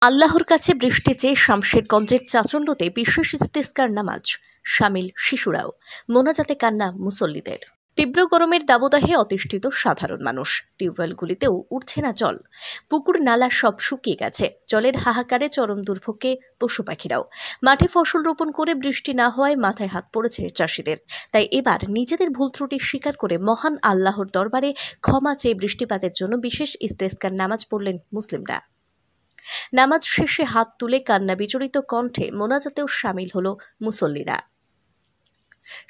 আল্লাহর কাছে বৃষ্টি চেয়ে শামশেরগঞ্জের চাচণ্ডতে বিশেষ ইস্তেসকার নামাজ শামিল শিশুরাও, মোনাজাতে কান্না মুসল্লিদের। তীব্র গরমের দাবদাহে অতিষ্ঠিত সাধারণ মানুষ। টিউবওয়েলগুলিতেও উঠছে না জল, পুকুর নালা সব শুকিয়ে গেছে। জলের হাহাকারে চরম দুর্ভোগে পশু পাখিরাও। মাঠে ফসল রোপণ করে বৃষ্টি না হওয়ায় মাথায় হাত পড়েছে চাষিদের। তাই এবার নিজেদের ভুল ত্রুটি স্বীকার করে মহান আল্লাহর দরবারে ক্ষমা চেয়ে বৃষ্টিপাতের জন্য বিশেষ ইস্তেসকার নামাজ পড়লেন মুসলিমরা। নামাজ শেষে হাত তুলে কান্না বিচলিত কণ্ঠে মোনাজাতেও শামিল হল মুসল্লিরা।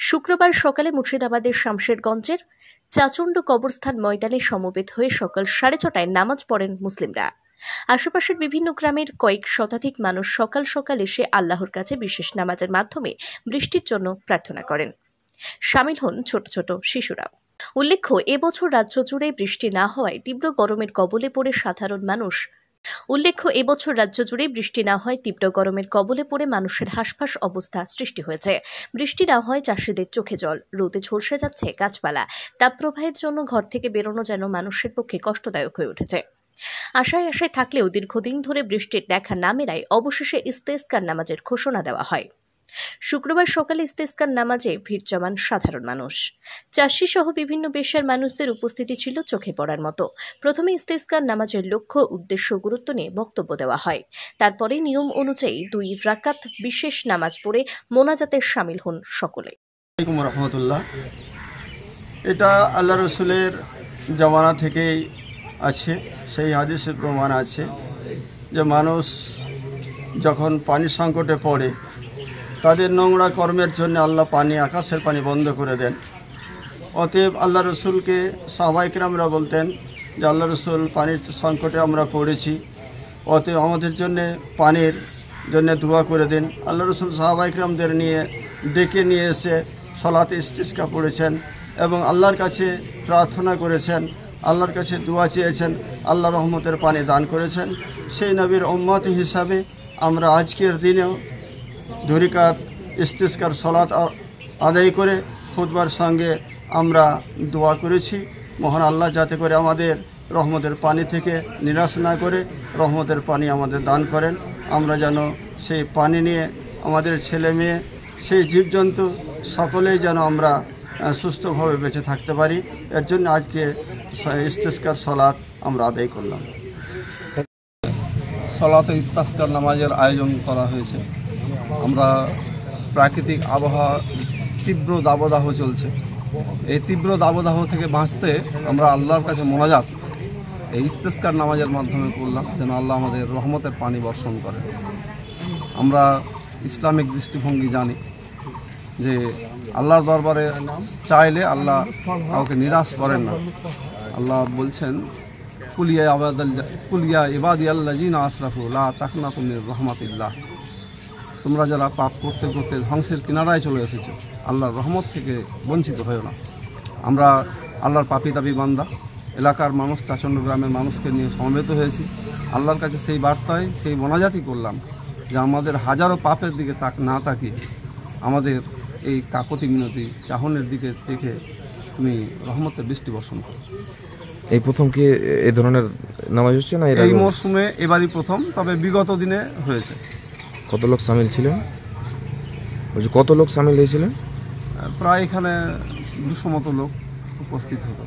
শুক্রবার সকালে মুর্শিদাবাদের শামশেরগঞ্জের চাচণ্ড কবরস্থান ময়দানে সমবেত হয়ে সকাল 6:30টায় নামাজ পড়েন মুসলিমরা। আশেপাশের বিভিন্ন গ্রামের কয়েক শতাধিক মানুষ সকাল সকাল এসে আল্লাহর কাছে বিশেষ নামাজের মাধ্যমে বৃষ্টির জন্য প্রার্থনা করেন। শামিল হন ছোট ছোট শিশুরাও। উল্লেখ্য, এবছর রাজ্য জুড়ে বৃষ্টি না হওয়ায় তীব্র গরমের কবলে পড়ে মানুষের হাঁসফাঁস অবস্থা সৃষ্টি হয়েছে। বৃষ্টি না হয় চাষিদের চোখে জল, রোদে ঝলসে যাচ্ছে গাছপালা। তাপপ্রবাহের জন্য ঘর থেকে বেরোনো যেন মানুষের পক্ষে কষ্টদায়ক হয়ে উঠেছে। আশায় থাকলেও দীর্ঘদিন ধরে বৃষ্টির দেখা না মেলায় অবশেষে ইস্তেসকার নামাজের ঘোষণা দেওয়া হয়। শুক্রবার সকালে ইস্তেসকার নামাজে ভিড় জমান সাধারণ মানুষ, চাষি সহ বিভিন্ন পেশার মানুষদের উপস্থিতি ছিল চোখে পড়ার মতো। প্রথমে ইস্তেসকার নামাজের লক্ষ্য, উদ্দেশ্য, গুরুত্ব নিয়ে বক্তব্য দেওয়া হয়। তারপরে নিয়ম অনুযায়ী 2 রাকাত বিশেষ নামাজ পড়ে মোনাজাতে শামিল হন সকলে। আসসালামু আলাইকুম রাহমাতুল্লাহ। এটা আল্লাহ রসুলের জামানা থেকেই আছে, সেই হাদিসের প্রমাণ আছে যে মানুষ যখন পানি সংকটে পড়ে তাদের নোংরা কর্মের জন্য আল্লাহ আকাশের পানি বন্ধ করে দেন। অতএব আল্লাহ রসুলকে সাহাবায়ে কেরামরা বলতেন যে আল্লাহ রসুল পানির সংকটে আমরা পড়েছি, অতএব আমাদের জন্য পানির জন্য দোয়া করে দেন। আল্লাহ রসুল সাহাবায়ে কেরামদের ডেকে নিয়ে এসে সালাতে ইস্তিসকা পড়েছেন এবং আল্লাহর কাছে প্রার্থনা করেছেন, আল্লাহর কাছে দোয়া চেয়েছেন, আল্লাহ রহমতের পানি দান করেছেন। সেই নবীর উম্মত হিসাবে আমরা আজকের দিনেও 2 রাকাত ইস্তিসকার সালাত আদায় করে খুতবার সঙ্গে আমরা দোয়া করেছি, মহান আল্লাহ যাতে করে আমাদের রহমতের পানি থেকে নিরাশ না করে রহমতের পানি আমাদের দান করেন। আমরা যেন সেই পানি নিয়ে আমাদের ছেলে মেয়ে, সেই জীবজন্তু সকলেই যেন আমরা সুস্থভাবে বেঁচে থাকতে পারি। এর জন্য আজকে ইস্তিসকার সালাত আমরা আদায় করলাম। সালাতে ইস্তিসকার নামাজের আয়োজন করা হয়েছে। আমরা প্রাকৃতিক আবহাওয়া, তীব্র দাবদাহ চলছে, এই তীব্র দাবদাহ থেকে বাঁচতে আমরা আল্লাহর কাছে মোনাজাত এই ইস্তিসকার নামাজের মাধ্যমে করলাম যেন আল্লাহ আমাদের রহমতের পানি বর্ষণ করে। আমরা ইসলামিক দৃষ্টিভঙ্গি জানি যে আল্লাহর দরবারে চাইলে আল্লাহ কাউকে নিরাশ করেন না। আল্লাহ বলছেন, কুলিয়া ইবাদিয়াল্লাযিনা আসরাফু লা তাকনাতু মির রাহমাতিল্লাহ। তোমরা যারা পাপ করতে করতে ধ্বংসের কিনারায় চলে এসেছো, আল্লাহর রহমত থেকে বঞ্চিত হয়েও না। আমরা আল্লাহর পাপী দাবি বান্দা, এলাকার মানুষ, চাচণ্ড গ্রামের মানুষকে নিয়ে সমবেত হয়েছি। আল্লাহর কাছে সেই বার্তায় সেই মোনাজাতই করলাম যে আমাদের হাজারো পাপের দিকে না তাকিয়ে আমাদের এই কাকতি মিনতি চাহনের দিকে দেখে তুমি রহমতের বৃষ্টি বর্ষণ করো। এই প্রথম কি এই ধরনের নামাজ হচ্ছে না? এই মরশুমে এবারই প্রথম, তবে বিগত দিনে হয়েছে। কত লোক সামিল ছিলেন? কত লোক সামিল হয়েছিলেন? প্রায় এখানে 200 মতো লোক উপস্থিত হতো।